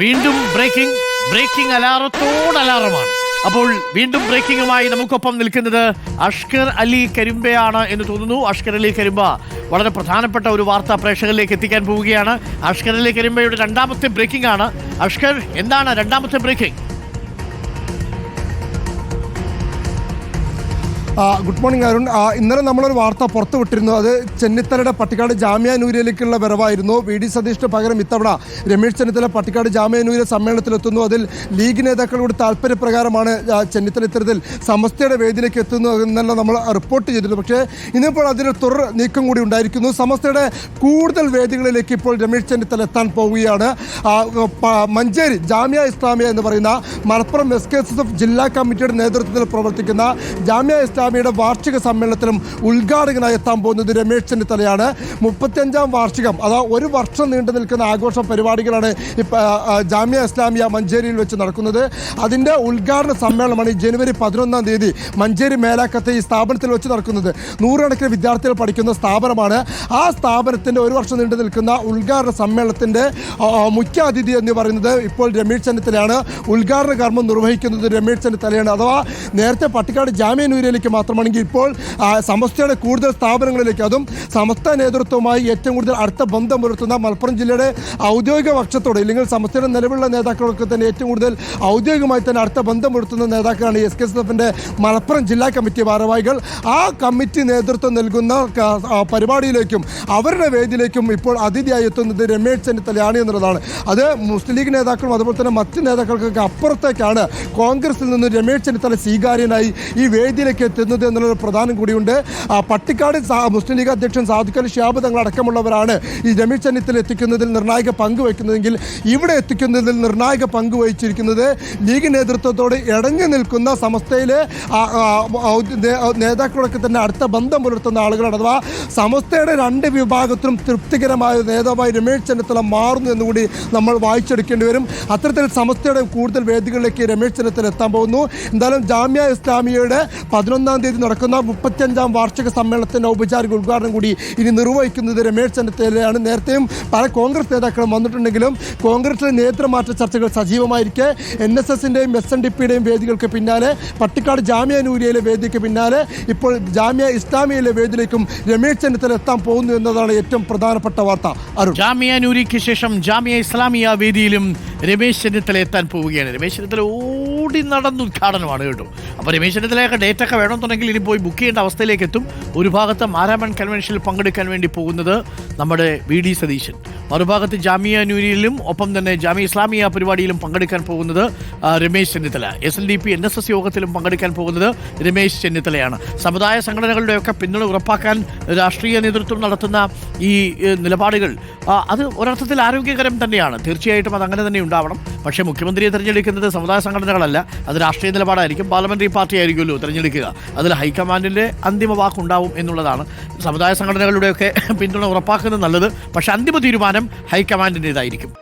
വീണ്ടും ബ്രേക്കിംഗ് അലാറമാണ്. അപ്പോൾ വീണ്ടും ബ്രേക്കിംഗുമായി നമുക്കൊപ്പം നിൽക്കുന്നത് അഷ്കർ അലി കരിമ്പയാണ് എന്ന് തോന്നുന്നു. അഷ്കർ അലി കരിമ്പ വളരെ പ്രധാനപ്പെട്ട ഒരു വാർത്ത പ്രേക്ഷകരിലേക്ക് എത്തിക്കാൻ പോവുകയാണ്. അഷ്കർ അലി കരിമ്പയുടെ രണ്ടാമത്തെ ബ്രേക്കിംഗ് ആണ്. അഷ്കർ, എന്താണ് രണ്ടാമത്തെ ബ്രേക്കിംഗ്? Good morning Arun. ഇന്നലെ നമ്മളൊരു വാർത്ത പുറത്തുവിട്ടിരുന്നു. അത് ചെന്നിത്തലയുടെ പട്ടിക്കാട് ജാമ്യ നൂരിലേക്കുള്ള വരവായിരുന്നു. വി ഡി സതീഷിന് പകരം ഇത്തവണ രമേശ് ചെന്നിത്തല പട്ടിക്കാട് ജാമ്യ നൂര് സമ്മേളനത്തിലെത്തുന്നു. അതിൽ ലീഗ് നേതാക്കളുടെ താല്പര്യപ്രകാരമാണ് ചെന്നിത്തല ഇത്തരത്തിൽ സമസ്തയുടെ വേദിയിലേക്ക് എത്തുന്നു എന്നെല്ലാം നമ്മൾ റിപ്പോർട്ട് ചെയ്തിരുന്നു. പക്ഷേ ഇന്നിപ്പോൾ അതിന് തുടർ നീക്കം കൂടി ഉണ്ടായിരിക്കുന്നു. സമസ്തയുടെ കൂടുതൽ വേദികളിലേക്ക് ഇപ്പോൾ രമേശ് ചെന്നിത്തല എത്താൻ പോവുകയാണ്. മഞ്ചേരി ജാമ്യ ഇസ്ലാമിയ എന്ന് പറയുന്ന മലപ്പുറം SKSF ജില്ലാ കമ്മിറ്റിയുടെ നേതൃത്വത്തിൽ പ്രവർത്തിക്കുന്ന ജാമ്യ ഇസ്ലാമിയുടെ വാർഷിക സമ്മേളനത്തിലും ഉദ്ഘാടകനായി എത്താൻ പോകുന്നത് രമേശ് ചെന്നിത്തലയാണ്. 35ാം വാർഷികം, അതാ ഒരു വർഷം നീണ്ടു നിൽക്കുന്ന ആഘോഷ പരിപാടികളാണ് ജാമ്യ ഇസ്ലാമിയ മഞ്ചേരിയിൽ വെച്ച് നടക്കുന്നത്. അതിൻ്റെ ഉദ്ഘാടന സമ്മേളനമാണ് ഈ ജനുവരി 11-ാം തീയതി മഞ്ചേരി മേലാക്കത്തെ ഈ സ്ഥാപനത്തിൽ വെച്ച് നടക്കുന്നത്. നൂറുകണക്കിന് വിദ്യാർത്ഥികൾ പഠിക്കുന്ന സ്ഥാപനമാണ്. ആ സ്ഥാപനത്തിൻ്റെ ഒരു വർഷം നീണ്ടു നിൽക്കുന്ന ഉദ്ഘാടന സമ്മേളനത്തിൻ്റെ മുഖ്യ അതിഥി എന്ന് പറയുന്നത് ഇപ്പോൾ രമേശ് ചെന്നിത്തലയാണ്. ഉദ്ഘാടന കർമ്മം നിർവഹിക്കുന്നത് രമേശ് ചെന്നിത്തലയാണ്. അഥവാ നേരത്തെ പട്ടിക്കാട് ജാമ്യ നൂരിലേക്ക് മാത്രമാണെങ്കിൽ ഇപ്പോൾ സമസ്തയുടെ കൂടുതൽ സ്ഥാപനങ്ങളിലേക്ക്, അതും സമസ്ത നേതൃത്വവുമായി ഏറ്റവും കൂടുതൽ അടുത്ത ബന്ധം പുലർത്തുന്ന മലപ്പുറം ജില്ലയുടെ ഔദ്യോഗിക പക്ഷത്തോട്, ഇല്ലെങ്കിൽ സമസ്തയുടെ നിലവിലുള്ള നേതാക്കൾക്ക് തന്നെ ഏറ്റവും കൂടുതൽ ഔദ്യോഗികമായി തന്നെ അടുത്ത ബന്ധം പുലർത്തുന്ന നേതാക്കളാണ് SKSFന്റെ മലപ്പുറം ജില്ലാ കമ്മിറ്റി ഭാരവാഹികൾ. ആ കമ്മിറ്റി നേതൃത്വം നൽകുന്ന പരിപാടിയിലേക്കും അവരുടെ വേദിയിലേക്കും ഇപ്പോൾ അതിഥിയായി എത്തുന്നത് രമേശ് ചെന്നിത്തലയാണ് എന്നുള്ളതാണ്. അത് മുസ്ലിം ലീഗ് നേതാക്കളും അതുപോലെ തന്നെ മറ്റ് നേതാക്കൾക്കൊക്കെ അപ്പുറത്തേക്കാണ് കോൺഗ്രസിൽ നിന്ന് രമേശ് ചെന്നിത്തല സ്വീകാര്യനായി ഈ വേദിയിലേക്ക് എത്തുന്നത് എന്നുള്ളൊരു പ്രധാനം കൂടിയുണ്ട്. പട്ടിക്കാട് മുസ്ലിം ലീഗ് അധ്യക്ഷൻ സാദിഖ് അലി ശിഹാബ് തങ്ങൾ അടക്കമുള്ളവരാണ് ഈ രമേശ് ചെന്നിത്തല എത്തിക്കുന്നതിൽ നിർണായക പങ്ക് വഹിക്കുന്നതെങ്കിൽ ഇവിടെ എത്തിക്കുന്നതിൽ നിർണായക പങ്ക് വഹിച്ചിരിക്കുന്നത് ലീഗ് നേതൃത്വത്തോട് ഇടഞ്ഞു നിൽക്കുന്ന സമസ്തയിലെ നേതാക്കളൊക്കെ തന്നെ അടുത്ത ബന്ധം പുലർത്തുന്ന ആളുകളാണ്. അഥവാ സമസ്തയുടെ രണ്ട് വിഭാഗത്തിലും തൃപ്തികരമായ നേതാവായി രമേശ് ചെന്നിത്തല മാറുന്നു എന്നുകൂടി നമ്മൾ വായിച്ചെടുക്കേണ്ടി വരും. അത്തരത്തിൽ സമസ്തയുടെ കൂടുതൽ വേദികളിലേക്ക് രമേശ് ചെന്നിത്തല എത്താൻ പോകുന്നു. എന്തായാലും ജാമ്യ ഇസ്ലാമിയയുടെ 11-ാം തീയതി നടക്കുന്ന 35ാം വാർഷിക സമ്മേളനത്തിൻ്റെ ഔപചാരിക ഉദ്ഘാടനം കൂടി ഇനി നിർവഹിക്കുന്നത് രമേശ് ചെന്നിത്തലയാണ്. നേരത്തെയും പല കോൺഗ്രസ് നേതാക്കളും വന്നിട്ടുണ്ടെങ്കിലും കോൺഗ്രസിലെ നേതൃമാറ്റ ചർച്ചകൾ സജീവമായിരിക്കെ NSSന്റെയും SNDPയുടെയും വേദികൾക്ക് പിന്നാലെ പട്ടിക്കാട് ജാമ്യ നൂരിയയിലെ വേദിക്ക് പിന്നാലെ ഇപ്പോൾ ജാമ്യ ഇസ്ലാമിയയിലെ വേദിയിലേക്കും രമേശ് ചെന്നിത്തല എത്താൻ പോകുന്നു എന്നതാണ് ഏറ്റവും പ്രധാനപ്പെട്ട വാർത്ത. അരുൺ, ജാമ്യ നൂരിക്ക് ശേഷം ജാമ്യ ഇസ്ലാമിയ വേദിയിലും രമേശ് ചെന്നിത്തല എത്താൻ പോവുകയാണ്. രമേശ് ചെന്നിത്തല ഓടി നടന്ന ഉദ്ഘാടനമാണ് കേട്ടോ. അപ്പോൾ രമേശ് ചെന്നിത്തലയൊക്കെ ഡേറ്റ് ഒക്കെ വേണമെന്നുണ്ടെങ്കിൽ ഇനി പോയി ബുക്ക് ചെയ്യേണ്ട അവസ്ഥയിലേക്ക് എത്തും. ഒരു ഭാഗത്ത് മാരാമൺ കൺവെൻഷനിൽ പങ്കെടുക്കാൻ വേണ്ടി പോകുന്നത് നമ്മുടെ VD സതീശൻ, മറുഭാഗത്ത് ജാമ്യ നൂരിയിലും ഒപ്പം തന്നെ ജാമ്യ ഇസ്ലാമിയ പരിപാടിയിലും പങ്കെടുക്കാൻ പോകുന്നത് രമേശ് ചെന്നിത്തല. SNDP NSS യോഗത്തിലും പങ്കെടുക്കാൻ പോകുന്നത് രമേശ് ചെന്നിത്തലയാണ്. സമുദായ സംഘടനകളുടെയൊക്കെ പിന്തുണ ഉറപ്പാക്കാൻ രാഷ്ട്രീയ നേതൃത്വം നടത്തുന്ന ഈ നിലപാടുകൾ അത് ഒരർത്ഥത്തിൽ ആരോഗ്യകരം തന്നെയാണ്. തീർച്ചയായിട്ടും അത് അങ്ങനെ തന്നെ ഉണ്ടാവണം. പക്ഷേ മുഖ്യമന്ത്രിയെ തിരഞ്ഞെടുക്കുന്നത് സമുദായ സംഘടനകളല്ല, അത് രാഷ്ട്രീയ നിലപാടായിരിക്കും. പാർലമെന്ററി പാർട്ടി ആയിരിക്കുമല്ലോ തിരഞ്ഞെടുക്കുക. അതിൽ ഹൈക്കമാൻഡിൻ്റെ അന്തിമ വാക്കുണ്ടാവും എന്നുള്ളതാണ്. സമുദായ സംഘടനകളുടെയൊക്കെ പിന്തുണ ഉറപ്പാക്കുന്നത് നല്ലത്, പക്ഷേ അന്തിമ തീരുമാനം ഹൈക്കമാൻഡിൻ്റേതായിരിക്കും.